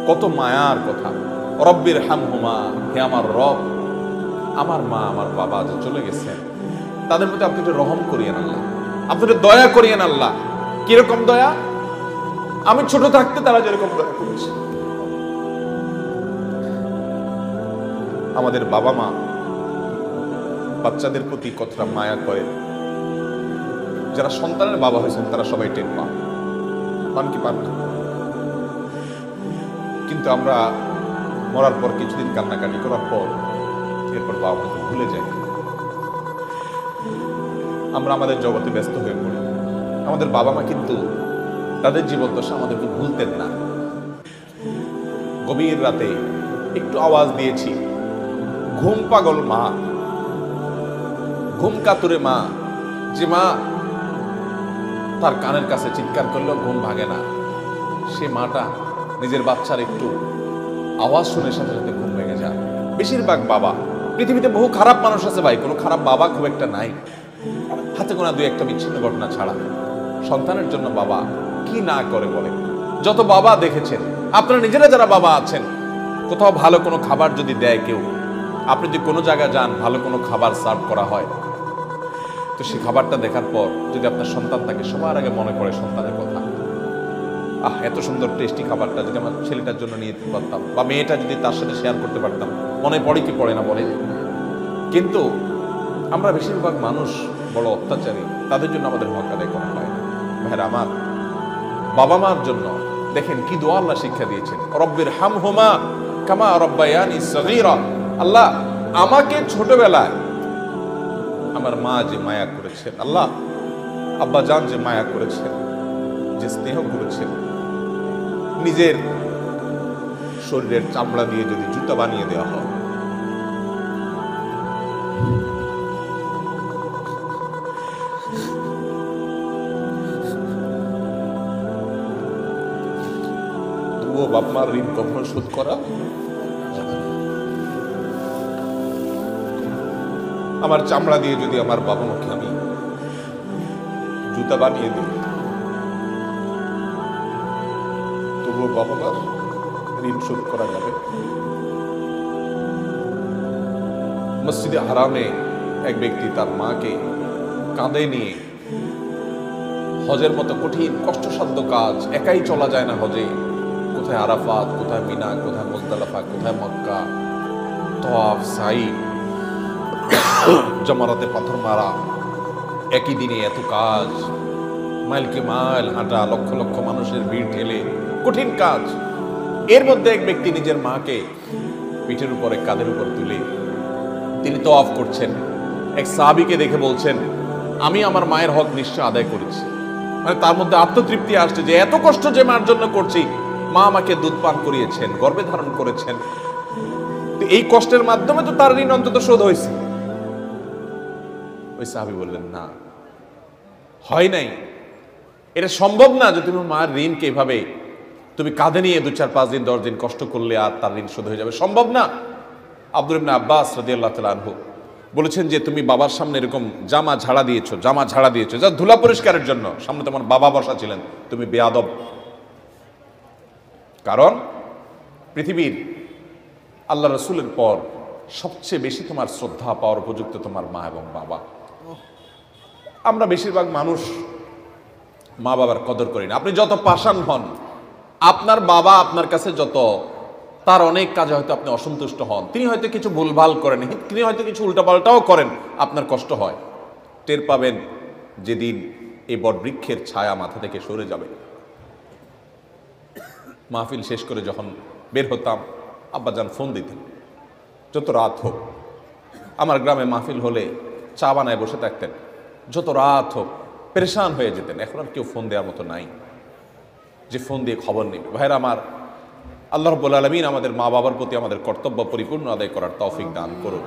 কত মায়ার কথা। রব্বির হামহুমা, হে আমার রব, আমার মা আমার বাবা যে চলে গেছেন তাদের প্রতি আপনি একটু রহম করিয়েন আল্লাহ, আপনি একটু দয়া করিয়েন আল্লাহ। কিরকম দয়া? আমি ছোট থাকতে তারা যেরকম দয়া করেছে। আমাদের বাবা মা বাচ্চাদের প্রতি কতটা মায়া করে, যারা সন্তানের বাবা হয়েছেন তারা সবাই টের পান কি পান না? কিন্তু আমরা মরার পর কিছুদিন কান্নাকাটি করার পর এরপর বাবা মাকে ভুলে যাই। আমরা আমাদের জগতে ব্যস্ত হয়ে পড়ি। আমাদের বাবা মা কিন্তু তাদের জীবদ্দশা আমাদেরকে ভুলতেন না। গভীর রাতে একটু আওয়াজ দিয়েছি, ঘুম পাগল মা, ঘুম কাতুরে মা, যে মা তার কানের কাছে চিৎকার করলেও ঘুম ভাঙে না, সে মাটা নিজের বাচ্চার একটু আওয়াজ শুনে সাথে সাথে ঘুম ভেঙে যায়। বেশিরভাগ বাবা, পৃথিবীতে বহু খারাপ মানুষ আছে ভাই, কোনো খারাপ বাবা খুব একটা নাই, হাতে গোনা দুই একটা বিচ্ছিন্ন ঘটনা ছাড়া। সন্তানের জন্য বাবা কি না করে বলে। যত বাবা দেখেছেন, আপনারা নিজেরা যারা বাবা আছেন, কোথাও ভালো কোনো খাবার যদি দেয় কেউ, আপনি যদি কোনো জায়গায় যান ভালো কোনো খাবার সার্ভ করা হয়, তো সেই খাবারটা দেখার পর যদি আপনার সন্তান থাকে, সবার আগে মনে পড়ে সন্তানের কথা। এত সুন্দর টেস্টি খাবারটা যদি আমার ছেলেটার জন্য নিয়ে যেতে পারতাম, বা মেয়েটা যদি তার সাথে শেয়ার করতে পারতাম, মনে পড়ে কি পড়ে না বলে। কিন্তু আমরা বেশিরভাগ মানুষ বড় অত্যাচারী, তাদের জন্য আমাদের হক আদায় করা হয় না। ভাইরা আমার, বাবা মার জন্য দেখেন কি দোয়া আল্লাহ শিক্ষা দিয়েছেন, রব্বির হামহুমা কামা রব্বায়ানি সগীরা। আল্লাহ আমাকে ছোটবেলায় আমার মা যে মায়া করেছেন, আল্লাহ আব্বা জান যে মায়া করেছেন, যে স্নেহ করেছেন, নিজের শরীরের চামড়া দিয়ে যদি জুতা বানিয়ে দেওয়া হয়, তবুও বাপ মার ঋণ কখনো শোধ করা যাবে না। আমার চামড়া দিয়ে যদি আমার বাবা মাকে আমি জুতা বানিয়ে দিই, তবুও বাবা মার ঋণ শোধ করা যাবে। মসজিদে হারামে এক ব্যক্তি তার মাকে কাঁধে নিয়ে, হজের মতো কঠিন কষ্টসাধ্য কাজ, একাই চলা যায় না হজে, কোথায় আরাফাত, কোথায় মিনা, কোথায় মুজদালিফা, কোথায় মক্কা, তাওয়াফ, সাই, জামারাতে পাথর মারা, একই দিনে এত কাজ, মাইলকে মাইল হাঁটা, লক্ষ লক্ষ মানুষের ভিড় ঠেলে, কঠিন কাজ। এর মধ্যে এক ব্যক্তি নিজের মাকে পিঠের উপরে, কাঁধের উপর তুলে তিনি তাওয়াফ করছেন। এক সাহাবীকে দেখে বলছেন, আমি আমার মায়ের হক নিশ্চয় আদায় করেছি। মানে তার মধ্যে আত্মতৃপ্তি আসছে যে এত কষ্ট যে মার জন্য করছি, মা আমাকে দুধ পান করিয়েছেন, গর্ভে ধারণ করেছেন, এই কষ্টের মাধ্যমে তো তার ঋণ অন্তত শোধ হয়েছে। ওই সাহাবী বললেন, না, হয় নাই, এটা সম্ভব না যে তুমি মার ঋণকে এভাবে তুমি কাঁধে নিয়ে 2-4-5 দিন 10 দিন কষ্ট করলে আর তার ঋণ শোধ হয়ে যাবে, সম্ভব না। আব্দুল ইবনে আব্বাস রাদিয়াল্লাহু তাআলা আনহু বলেছেন যে তুমি বাবার সামনে এরকম জামা ঝাড়া দিয়েছো যা ধুলা পরিষ্কারের জন্য, সামনে তোমার বাবা বসা ছিলেন, তুমি বেয়াদব। কারণ পৃথিবীর আল্লাহ রাসূলের পর সবচেয়ে বেশি তোমার শ্রদ্ধা পাওয়ার উপযুক্ত তোমার মা এবং বাবা। আমরা বেশিরভাগ মানুষ মা বাবার কদর করি না। আপনি যত পাষাণ হন, আপনার বাবা আপনার কাছে যত, তার অনেক কাজে হয়তো আপনি অসন্তুষ্ট হন, তিনি হয়তো কিছু ভুলভাল করেন, তিনি হয়তো কিছু উল্টাপাল্টাও করেন, আপনার কষ্ট হয়। টের পাবেন যেদিন এই বটবৃক্ষের ছায়া মাথা থেকে সরে যাবে। মাহফিল শেষ করে যখন বের হতাম, আব্বাজান ফোন দিতেন, যত রাত হোক। আমার গ্রামে মাহফিল হলে চা বানায় বসে থাকতেন, যত রাত হোক, পেরেশান হয়ে যেতেন। এখন আর কেউ ফোন দেওয়ার মতো নাই যে ফোন দিয়ে খবর নেবে। ভাইরা আমার, আল্লাহ রাব্বুল আলামিন আমাদের মা বাবার প্রতি আমাদের কর্তব্য পরিপূর্ণ আদায় করার তৌফিক দান করুন।